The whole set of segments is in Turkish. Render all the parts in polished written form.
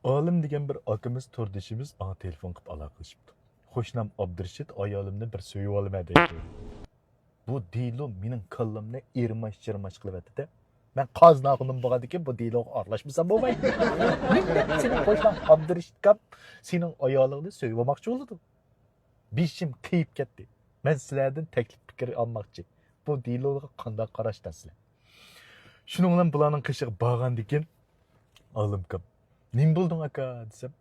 Olim degan bir akamiz to'rdishimiz anga telefon qilib aloqalashibdi. Qo'shnim Abdurshid ayolimni bir so'yib olma deydi. Bu dilo mening kallamni irmash-chirmash qilyapti-da. Men qoznog'im bo'lgandan bu diloga aralashmasam bo'lmaydi. Sening qo'shnim Abdurshidga sening ayolingni so'yib olmoqchi bo'ldi. Bishim qiyib ketdi. Men sizlardan taklif fikr olmoqchi. Bu diloga qanday qarashdasizlar? Shuning bilan bularning qishig'i borgandan keyin olimkam nim buldun aka desem.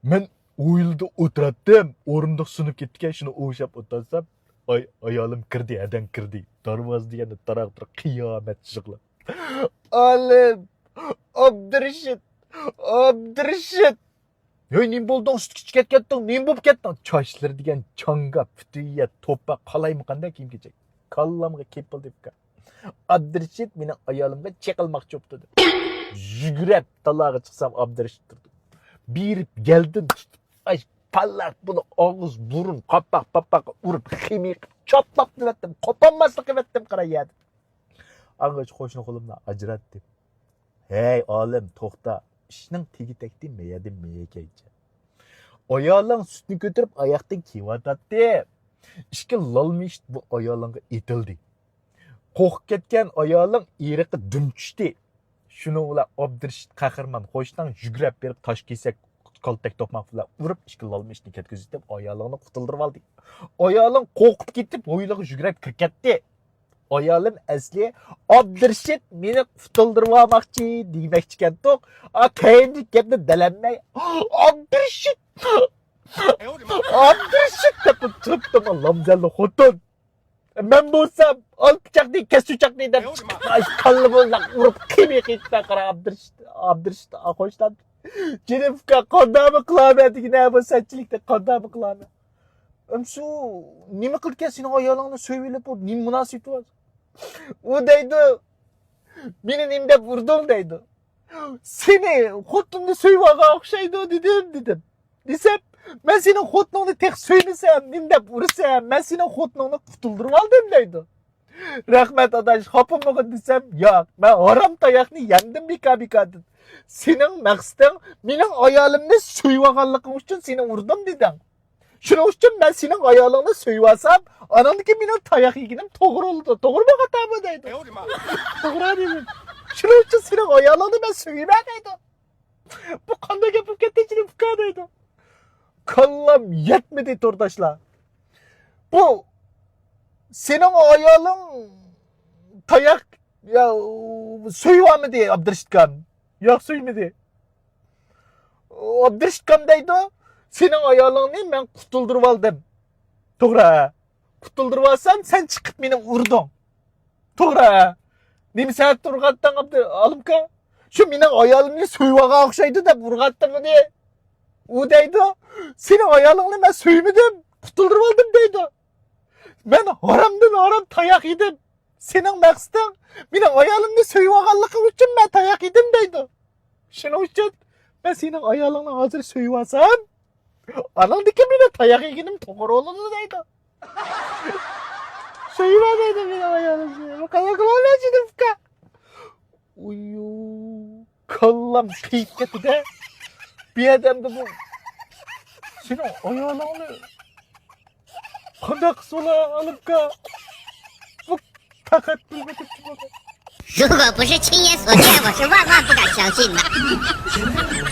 Men o'yilda o'tiratdim. O'rindiq sunib ketgan, shuni o'shab o'tirsam, ayolim kirdi, adan kirdi. Darvoz deganda taraq-taraq qiyomat chiqdi. Olim, Abdurshid. Yo'y nim buldun, ustki ketding, nim bo'lib ketding. Choshlar degan chonga, fitiya, to'pa qalaymi qanday kiyim kechak. Kallamga kepil debka. Abdurshid meni ayolimga chaqilmoqchi bo'ldi. Yugurib talaga chiqsam Abdurshid turdi. Birib geldim. Ay pallak bunu ağız burun kapak urib ximik çatlap devettim. Kopanmaslık evettim qarayadi. Ağaç qo'shni qo'limdan ajratdi. Hey olim to'xta. Ishning tegi tekdi meyadim meyekaycha. Ayoling sutni ko'tarib oyoqdan kiyotdi. Ishga lolmish bu ayolingga etildi. Qo'rqib ketgan ayoling eriqi dumchdi. Şunu ula Abdurshid qahirman qo'shdan yugurib berib tosh kesak kaltak to'qmoq bilan urib ishkil olmishni ketkizib ayolingni qutuldirib oldi. Ayoling qo'rqib ketib o'ylig'i yugurib ketdi. Ayolim asli Abdurshid meni qutuldirib olmoqchi demoqchi ekan-to'q. Keyingi gapni dalanmay Abdurshid deb turibdi lamzalli xotin. Men bo'lsam ol pichoqni kes uchoqni deb qalli bo'lsa urib qiymi ketdi qara Abdurshid qo'shdan Jenevka qondami qilaman degina bu sanchilikda qondami qilaman. Shu nima qilgan seni ayolingni so'yilib bu nim munosib bo'ldi. U deydi meni nim deb urding deydi. Seni xotinni so'yvaga o'xshaydi dedim. Desam men senin xotiningni tek so'ymasam, nim deb ursam, men senin xotiningni qutuldirib oldim deydi. Rahmat adash, xopimog'i desam, yo'q, men harom tayoqni yandim bika-bika. Sening maqsading mening ayolimni so'yvaganliging uchun seni urdim deding. Shuning uchun men sening ayolingni so'yvasam, anandiki mening tayoq yeginim to'g'ri bo'ldi. To'g'rimi xatomi deydi. To'g'ri dedim. Shuning uchun sening ayolingni men so'yman deydi. Bu qanday gap bo'lib ketdi, fikr deydi. Kallam yetmedi tordaşlar. Bu senin ayolun tayak ya soyuva mı diye Abdurshidkan? Yok soymedi. Abdurshidkan deydi. Senin ayolunu ben qutuldirib oldim. To'g'ri. Qutuldirib olsam sen chiqib meni urding. To'g'ri. Nima sen turgandan olimka? Shu mening ayolimni so'yvaga o'xshaydi deb urg'atdimi de? U deydi, senin ayolingni men so'ymadim, qutuldirib oldim deydi. Men haramdan haram tayoq yedim. Sening maqsading mening ayolimni so'yib olganliging uchun men tayoq yedim deydi. Shuning uchun men sening ayolingni hozir so'yib olsam, anandiki meni tayoq yeginim to'g'ri bo'ladi deydi. So'yib olmaydi mening ayolimni. Qanday qilaman dedim uka. Uyu, kallam qiyib ketdi-da. Bir adamda bu senin ayolingni qanday qilsa olimka bu faqat bilmaydi. 如果不是亲眼所见，我是万万不敢相信的。